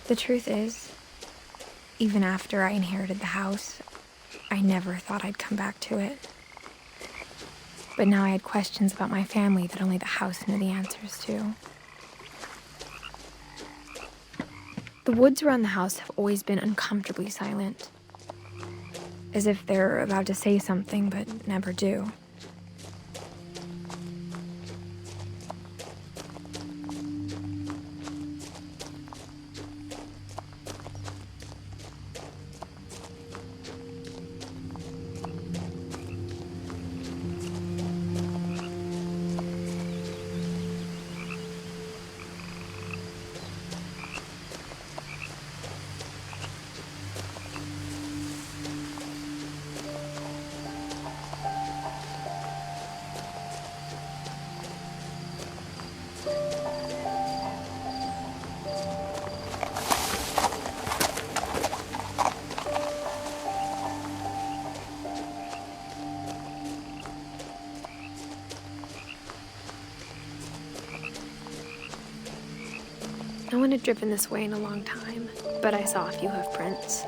The truth is, even after I inherited the house, I never thought I'd come back to it. But now I had questions about my family that only the house knew the answers to. The woods around the house have always been uncomfortably silent, as if they're about to say something but never do. No one had driven this way in a long time, but I saw a few hoof prints.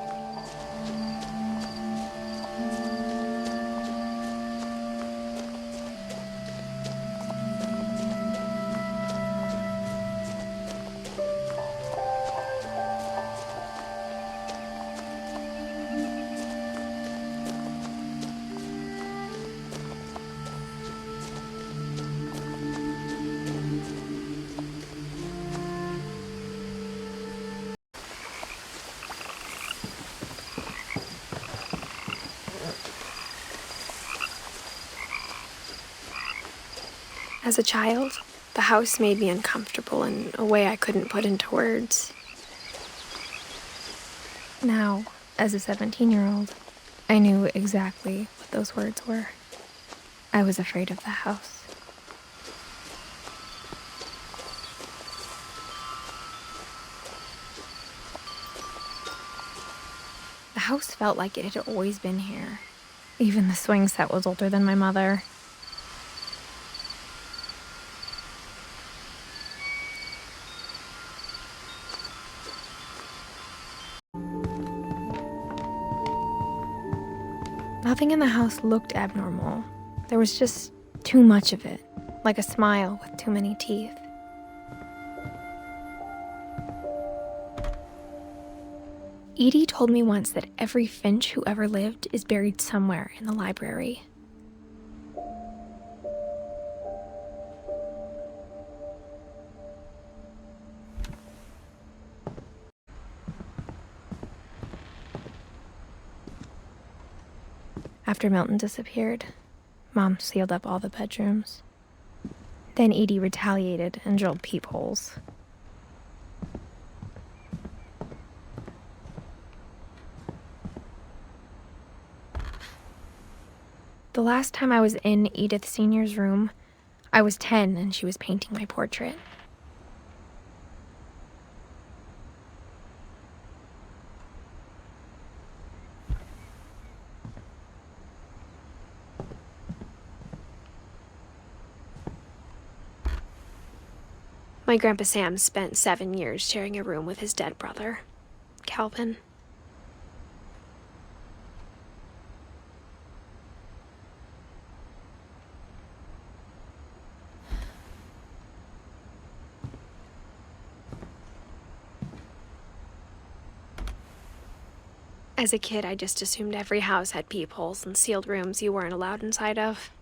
As a child, the house made me uncomfortable in a way I couldn't put into words. Now, as a 17-year-old, I knew exactly what those words were. I was afraid of the house. The house felt like it had always been here. Even the swing set was older than my mother. Nothing in the house looked abnormal. There was just too much of it, like a smile with too many teeth. Edie told me once that every Finch who ever lived is buried somewhere in the library. After Milton disappeared, Mom sealed up all the bedrooms. Then Edie retaliated and drilled peepholes. The last time I was in Edith Sr.'s room, I was 10 and she was painting my portrait. My Grandpa Sam spent 7 years sharing a room with his dead brother, Calvin. As a kid, I just assumed every house had peepholes and sealed rooms you weren't allowed inside of.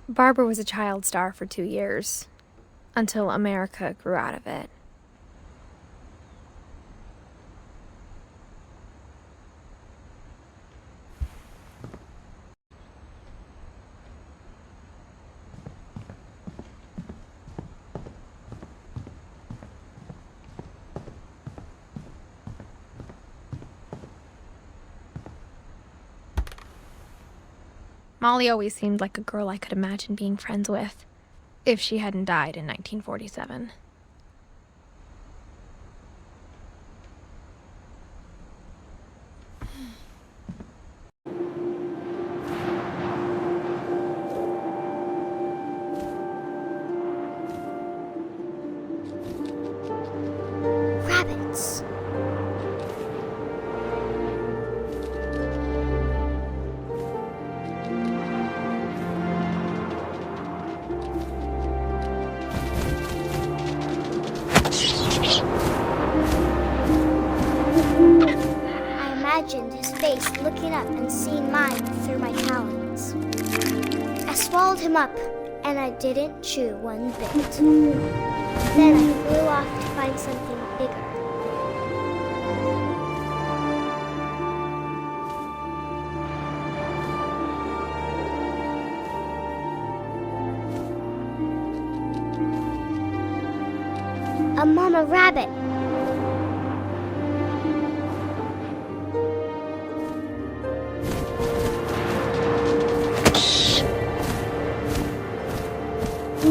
Barbara was a child star for 2 years, until America grew out of it. Molly always seemed like a girl I could imagine being friends with, if she hadn't died in 1947. Rabbits. I imagined his face looking up and seeing mine through my talons. I swallowed him up, and I didn't chew one bit. Then I flew off to find something bigger. A mama rabbit.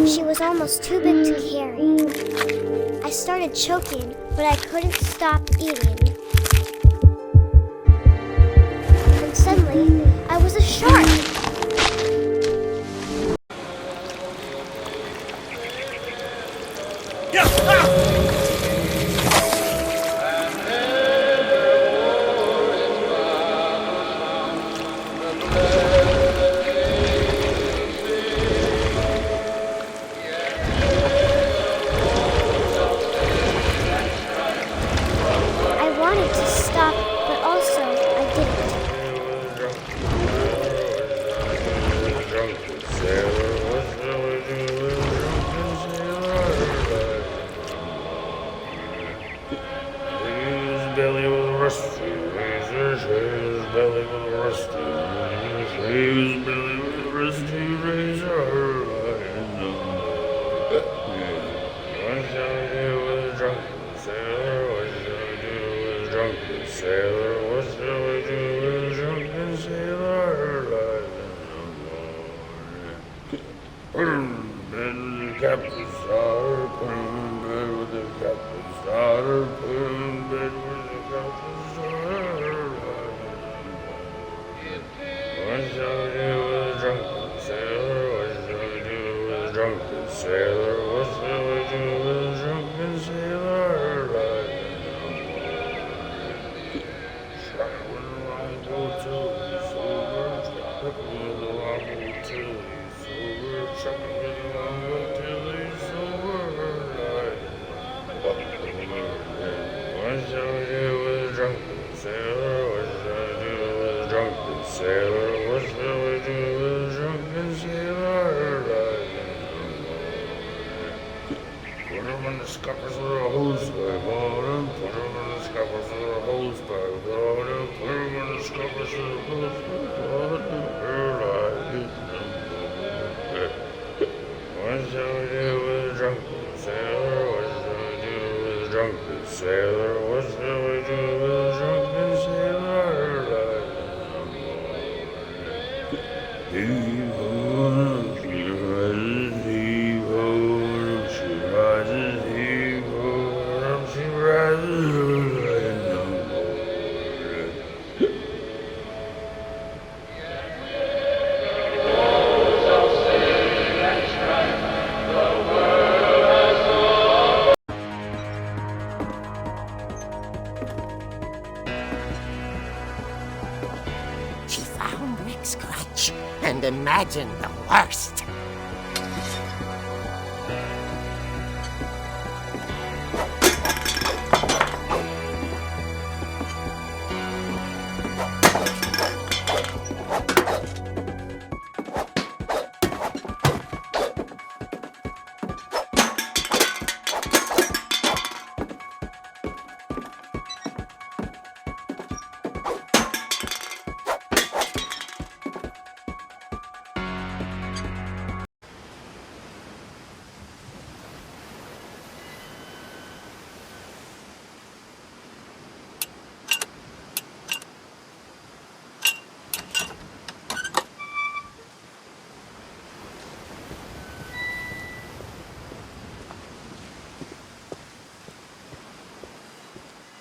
She was almost too big to carry. I started choking, but I couldn't stop eating. And suddenly, I was a shark. I wanted to stop, but also I didn't. His belly was rusty, his belly was rusty, his belly was rusty, razor. What shall I do with a drunken sailor? What shall I do with a drunken sailor? What shall I do with a drunken sailor? Put him in bed with the captain's daughter, put him in bed with the captain's daughter, put him in bed with the captain's daughter. What shall I do with a drunken sailor? What shall I do with a drunken sailor? What shall I do with a drunken sailor? Try with a longboat till he's sober, try with a longboat till he's sober, try with a longboat till he's sober. What shall I do with a drunken sailor? What shall I do with a drunken sailor? What shall I do with a drunken sailor? Put him in the scuppers with a hose pipe on him. Put him in the scuppers with a hose pipe on him. Put him in the scuppers with a hose pipe on him. What shall I do with a drunken sailor? What shall I do with a drunken sailor? What shall I do with a drunken sailor? Heave-ho, she rises, heave-ho, she rises, heave-ho, she rises, in the morning. She found Rick Scratch and imagined the worst.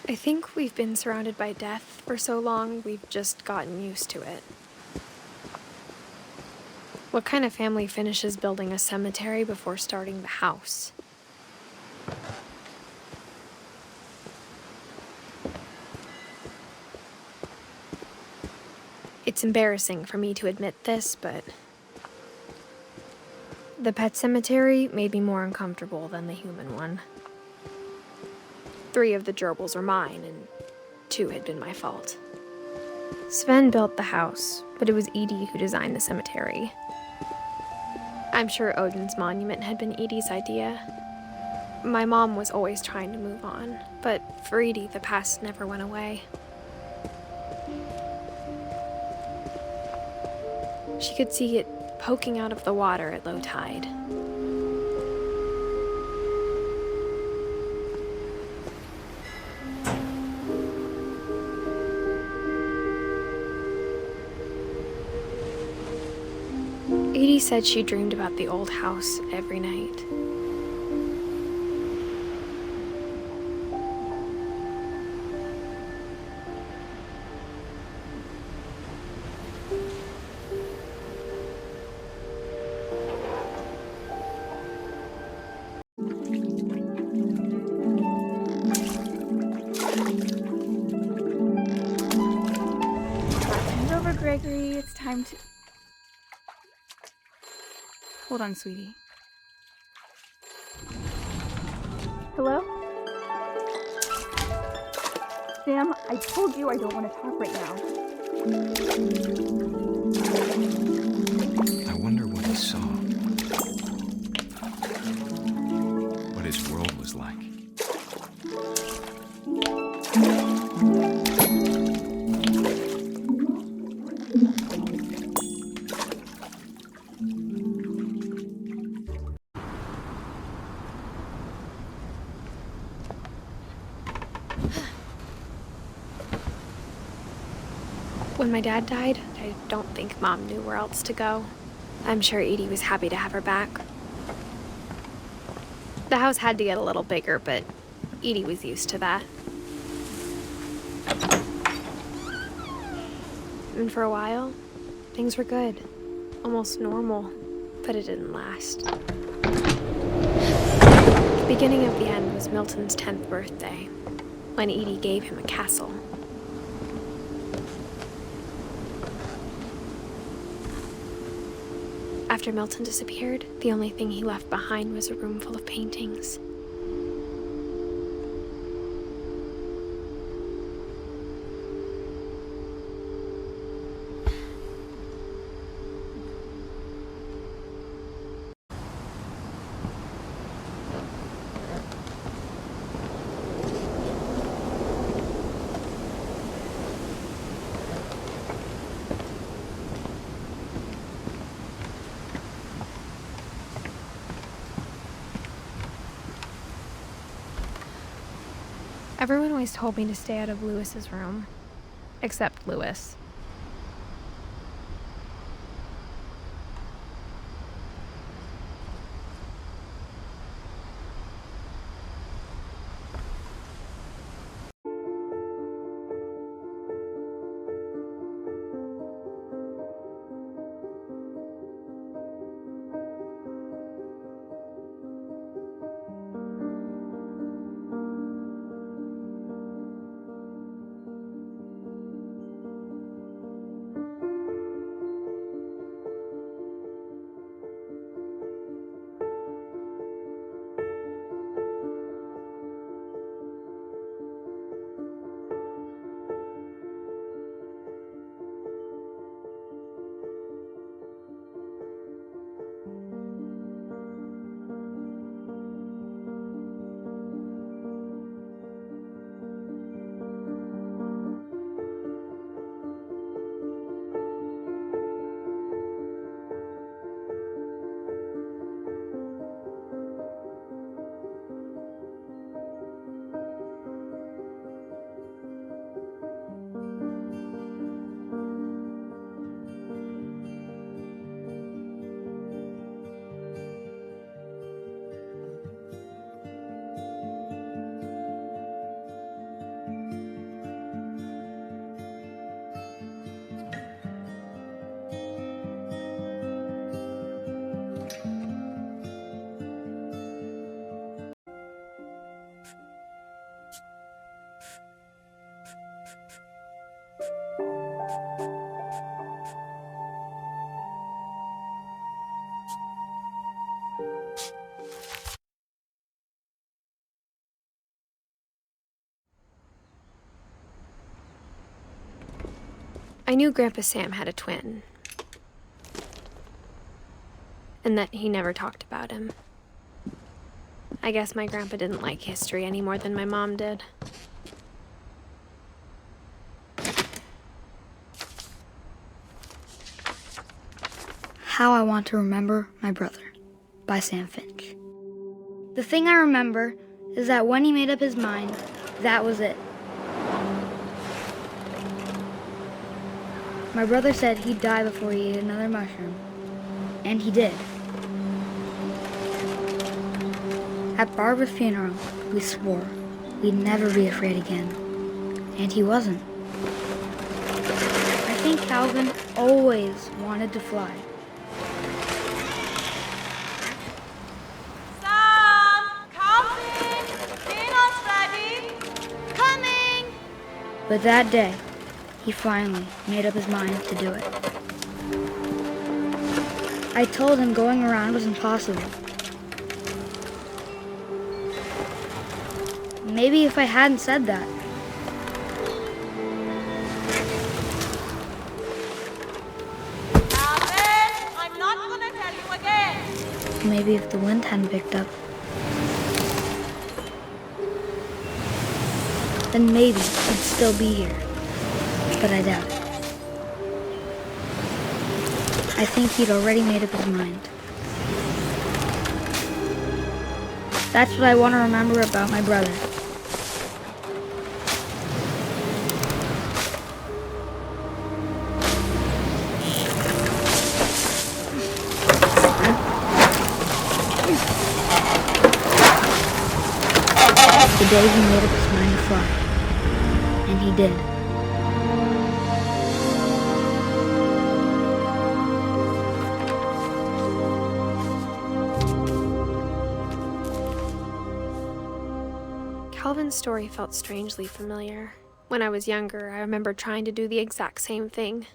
I think we've been surrounded by death for so long, we've just gotten used to it. What kind of family finishes building a cemetery before starting the house? It's embarrassing for me to admit this, but the pet cemetery made me more uncomfortable than the human one. 3 of the gerbils are mine, and 2 had been my fault. Sven built the house, but it was Edie who designed the cemetery. I'm sure Odin's monument had been Edie's idea. My mom was always trying to move on, but for Edie, the past never went away. She could see it poking out of the water at low tide. Edie said she dreamed about the old house every night. Hand over, Gregory. It's time to... Hold on, sweetie. Hello? Sam, I told you I don't want to talk right now. I wonder what he saw. What his world was like. When my dad died, I don't think Mom knew where else to go. I'm sure Edie was happy to have her back. The house had to get a little bigger, but Edie was used to that. And for a while, things were good. Almost normal, but it didn't last. The beginning of the end was Milton's 10th birthday, when Edie gave him a castle. After Milton disappeared, the only thing he left behind was a room full of paintings. Everyone always told me to stay out of Lewis's room, except Lewis. I knew Grandpa Sam had a twin, and that he never talked about him. I guess my grandpa didn't like history any more than my mom did. How I Want to Remember My Brother by Sam Finch. The thing I remember is that when he made up his mind, that was it. My brother said he'd die before he ate another mushroom, and he did. At Barbara's funeral, we swore we'd never be afraid again, and he wasn't. I think Calvin always wanted to fly. But that day, he finally made up his mind to do it. I told him going around was impossible. Maybe if I hadn't said that. I'm not gonna tell you again. Maybe if the wind hadn't picked up. Then maybe he'd still be here. But I doubt it. I think he'd already made up his mind. That's what I want to remember about my brother. The day he made up his mind to fly. And he did. Calvin's story felt strangely familiar. When I was younger, I remember trying to do the exact same thing.